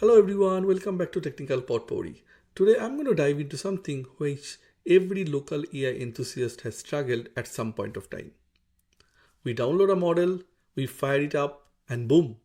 Hello everyone, welcome back to Technical Potpourri. Today I'm going to dive into something which every local AI enthusiast has struggled at some point of time. We download a model, we fire it up, and boom,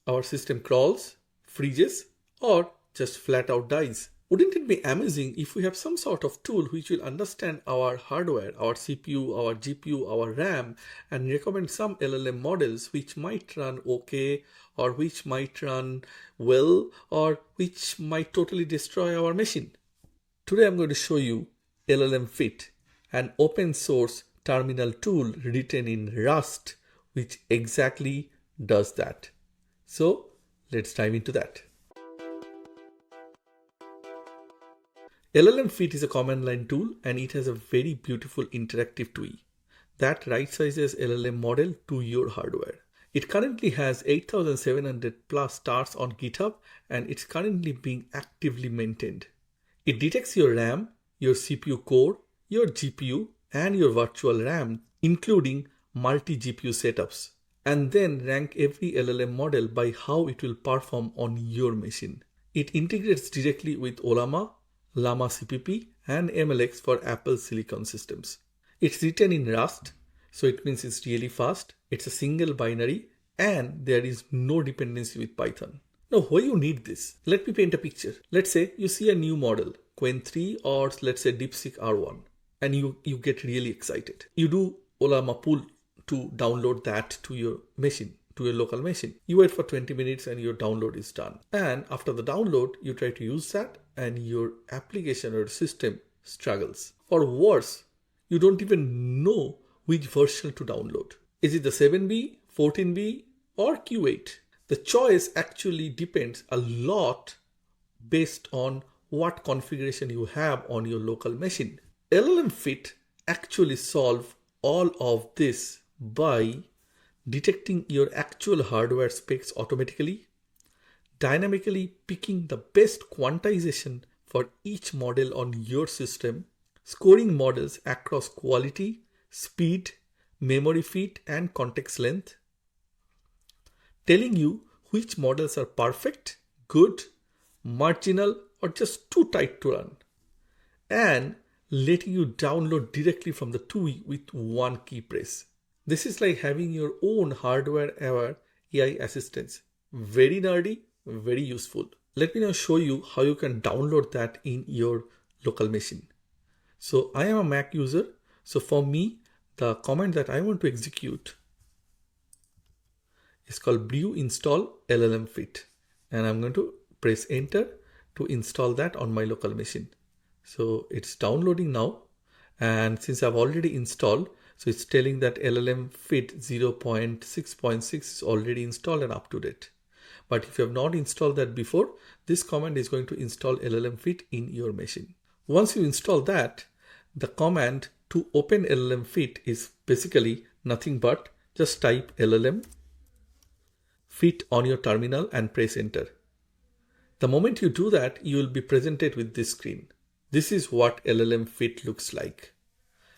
our system crawls, freezes, or just flat out dies. Wouldn't it be amazing if we have some sort of tool which will understand our hardware, our CPU, our GPU, our RAM, and recommend some LLM models which might run okay, or which might run well, or which might totally destroy our machine? Today I'm going to show you llmfit, an open source terminal tool written in Rust, which exactly does that. So let's dive into that. llmfit is a command line tool and it has a very beautiful interactive TUI that right sizes LLM model to your hardware. It currently has 8,700 plus stars on GitHub and it's currently being actively maintained. It detects your RAM, your CPU core, your GPU and your virtual RAM, including multi-GPU setups, and then rank every LLM model by how it will perform on your machine. It integrates directly with Ollama, llama.cpp and MLX for Apple Silicon systems. It's written in Rust, so it means it's really fast. It's a single binary and there is no dependency with Python. Now, why you need this? Let me paint a picture. Let's say you see a new model, Qwen 3 or let's say DeepSeek R1, and you get really excited. You do Ollama pull to download that to your machine, to your local machine. You wait for 20 minutes and your download is done. And after the download, you try to use that and your application or system struggles. Or worse, you don't even know which version to download. Is it the 7B, 14B or Q8? The choice actually depends a lot based on what configuration you have on your local machine. llmfit actually solve all of this by detecting your actual hardware specs automatically, dynamically picking the best quantization for each model on your system, scoring models across quality, speed, memory fit, and context length, telling you which models are perfect, good, marginal, or just too tight to run, and letting you download directly from the TUI with one key press. This is like having your own hardware-aware AI assistants. Very nerdy, very useful. Let me now show you how you can download that in your local machine. So I am a Mac user. So for me, the command that I want to execute is called brew install llmfit. And I'm going to press enter to install that on my local machine. So it's downloading now. And since I've already installed, so it's telling that llmfit 0.6.6 is already installed and up to date. But if you have not installed that before, this command is going to install llmfit in your machine. Once you install that, the command to open llmfit is basically nothing but just type llmfit on your terminal and press enter. The moment you do that, you will be presented with this screen. This is what llmfit looks like.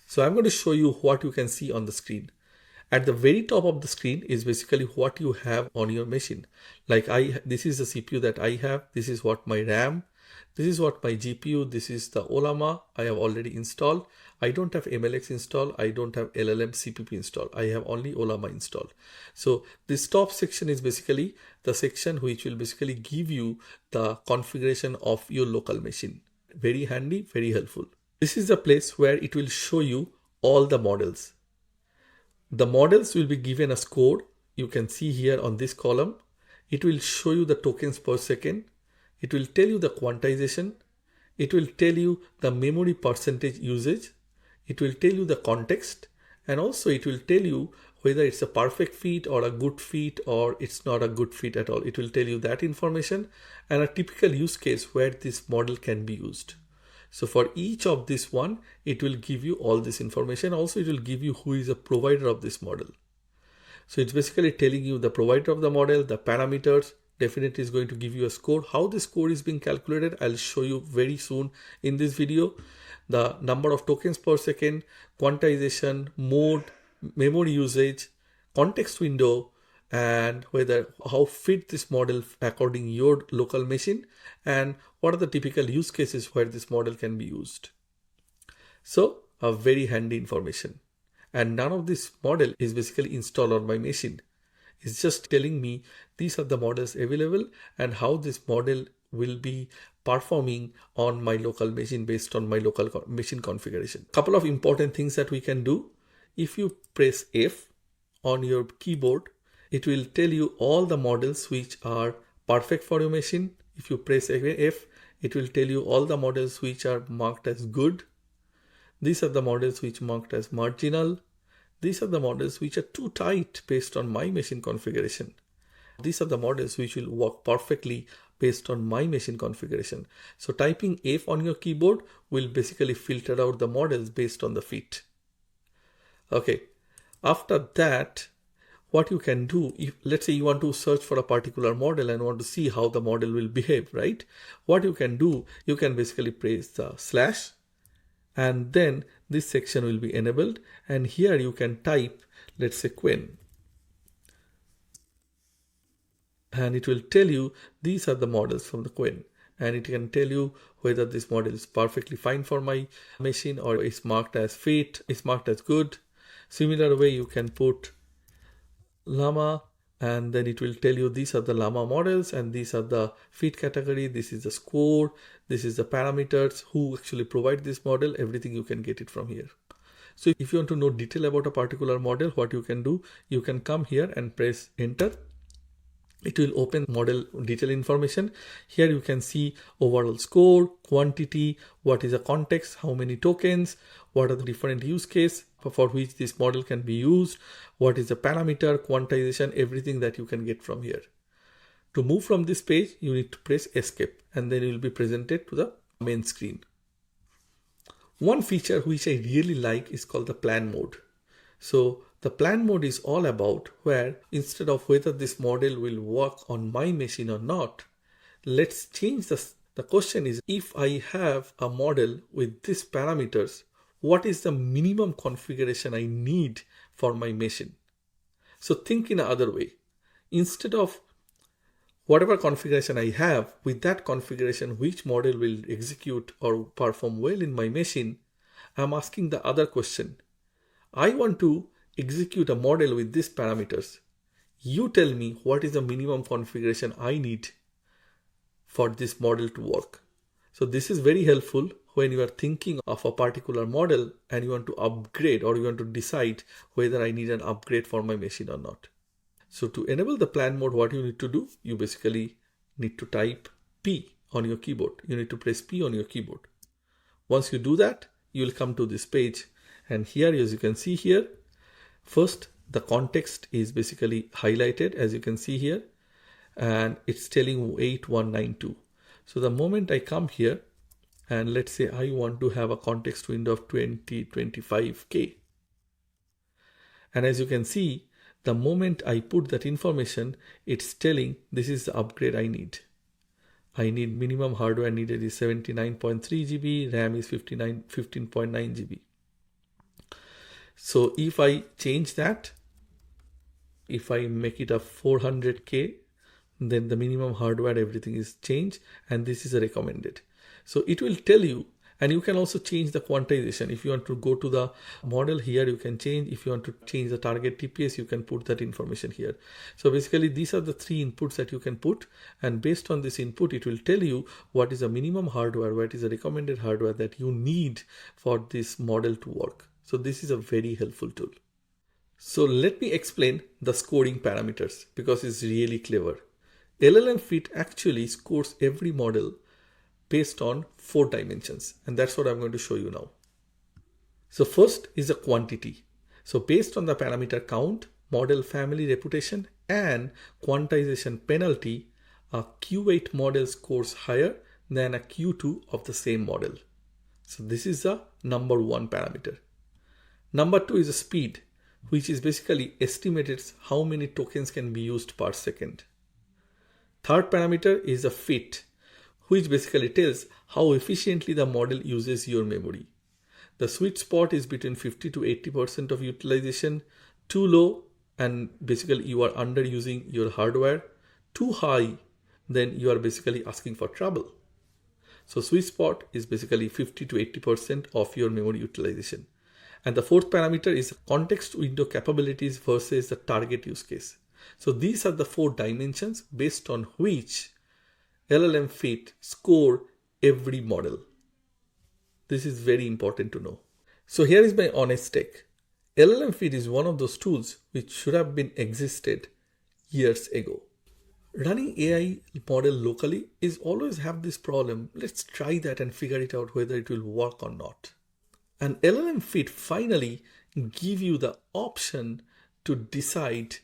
So I'm going to show you what you can see on the screen. At the very top of the screen is basically what you have on your machine. Like this is the CPU that I have. This is what my RAM. This is what my GPU. This is the Ollama I have already installed. I don't have MLX installed. I don't have LLM.cpp installed. I have only Ollama installed. So this top section is basically the section which will basically give you the configuration of your local machine. Very handy, very helpful. This is the place where it will show you all the models. The models will be given a score. You can see here on this column. It will show you the tokens per second. It will tell you the quantization. It will tell you the memory percentage usage. It will tell you the context. And also it will tell you whether it's a perfect fit or a good fit or it's not a good fit at all. It will tell you that information and a typical use case where this model can be used. So for each of this one, it will give you all this information. Also, it will give you who is a provider of this model. So it's basically telling you the provider of the model, the parameters, definitely is going to give you a score. How the score is being calculated, I'll show you very soon in this video. The number of tokens per second, quantization, mode, memory usage, context window, and how fit this model according your local machine, and what are the typical use cases where this model can be used. So a very handy information. And none of this model is basically installed on my machine. It's just telling me these are the models available and how this model will be performing on my local machine based on my local machine configuration. Couple of important things that we can do. If you press F on your keyboard, it will tell you all the models which are perfect for your machine. If you press F, it will tell you all the models which are marked as good. These are the models which marked as marginal. These are the models which are too tight based on my machine configuration. These are the models which will work perfectly based on my machine configuration. So typing F on your keyboard will basically filter out the models based on the fit. Okay, after that, what you can do, if let's say you want to search for a particular model and want to see how the model will behave, right? What you can do, you can basically press the slash, and then this section will be enabled, and here you can type, let's say Quen, and it will tell you these are the models from the Quen, and it can tell you whether this model is perfectly fine for my machine or is marked as fit, is marked as good. Similar way you can put llama, and then it will tell you these are the llama models and these are the fit category, this is the score, this is the parameters, who actually provide this model, everything you can get it from here. So if you want to know detail about a particular model, what you can do, you can come here and press enter. It will open model detail information. Here you can see overall score, quantity, what is the context, how many tokens, what are the different use case for which this model can be used, what is the parameter, quantization, everything that you can get from here. To move from this page, you need to press escape, and then you will be presented to the main screen. One feature which I really like is called the plan mode. So the plan mode is all about where instead of whether this model will work on my machine or not, let's change the question is, if I have a model with these parameters, what is the minimum configuration I need for my machine? So think in another way. Instead of whatever configuration I have, with that configuration, which model will execute or perform well in my machine, I'm asking the other question. I want to execute a model with these parameters. You tell me what is the minimum configuration I need for this model to work. So this is very helpful when you are thinking of a particular model and you want to upgrade or you want to decide whether I need an upgrade for my machine or not. So to enable the plan mode, what you need to do, you basically need to type P on your keyboard. You need to press P on your keyboard. Once you do that, you will come to this page. And here, as you can see here, first, the context is basically highlighted, as you can see here, and it's telling 8192. So the moment I come here, and let's say I want to have a context window of 2025K. And as you can see, the moment I put that information, it's telling this is the upgrade I need. I need minimum hardware needed is 79.3 GB, RAM is 15.9 GB. So if I change that, if I make it a 400K, then the minimum hardware, everything is changed, and this is a recommended. So it will tell you, and you can also change the quantization. If you want to go to the model here, you can change. If you want to change the target TPS, you can put that information here. So basically these are the three inputs that you can put, and based on this input, it will tell you what is the minimum hardware, what is the recommended hardware that you need for this model to work. So this is a very helpful tool. So let me explain the scoring parameters because it's really clever. llmfit actually scores every model based on 4 dimensions, and that's what I'm going to show you now. So first is the quantity. So based on the parameter count, model family reputation, and quantization penalty, a Q8 model scores higher than a Q2 of the same model. So this is the number 1 parameter. Number 2 is the speed, which is basically estimated how many tokens can be used per second. Third parameter is the fit, which basically tells how efficiently the model uses your memory. The sweet spot is between 50 to 80% of utilization. Too low and basically you are underusing your hardware, too high, then you are basically asking for trouble. So sweet spot is basically 50 to 80% of your memory utilization. And the fourth parameter is context window capabilities versus the target use case. So these are the 4 dimensions based on which llmfit score every model. This is very important to know. So here is my honest take. llmfit is one of those tools which should have been existed years ago. Running AI model locally is always have this problem. Let's try that and figure it out whether it will work or not. And llmfit finally give you the option to decide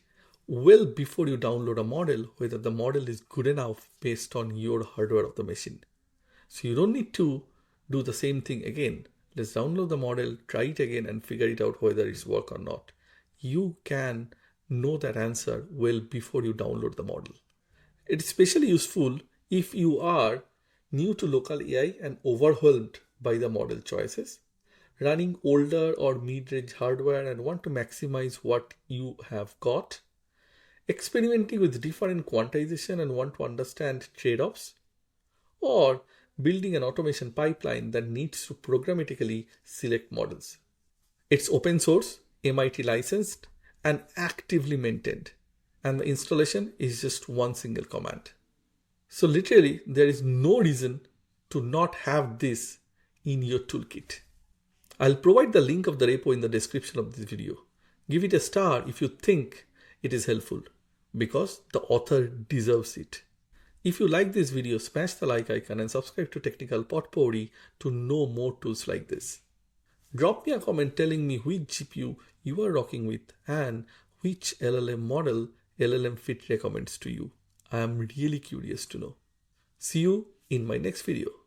well before you download a model whether the model is good enough based on your hardware of the machine. So you don't need to do the same thing again. Let's download the model, try it again and figure it out whether it's work or not. You can know that answer well before you download the model. It's especially useful if you are new to local AI and overwhelmed by the model choices, running older or mid-range hardware and want to maximize what you have got, experimenting with different quantization and want to understand trade-offs, or building an automation pipeline that needs to programmatically select models. It's open source, MIT licensed, and actively maintained. And the installation is just one single command. So literally, there is no reason to not have this in your toolkit. I'll provide the link of the repo in the description of this video. Give it a star if you think it is helpful, because the author deserves it. If you like this video, smash the like icon and subscribe to Technical Potpourri to know more tools like this. Drop me a comment telling me which GPU you are rocking with and which LLM model llmfit recommends to you. I am really curious to know. See you in my next video.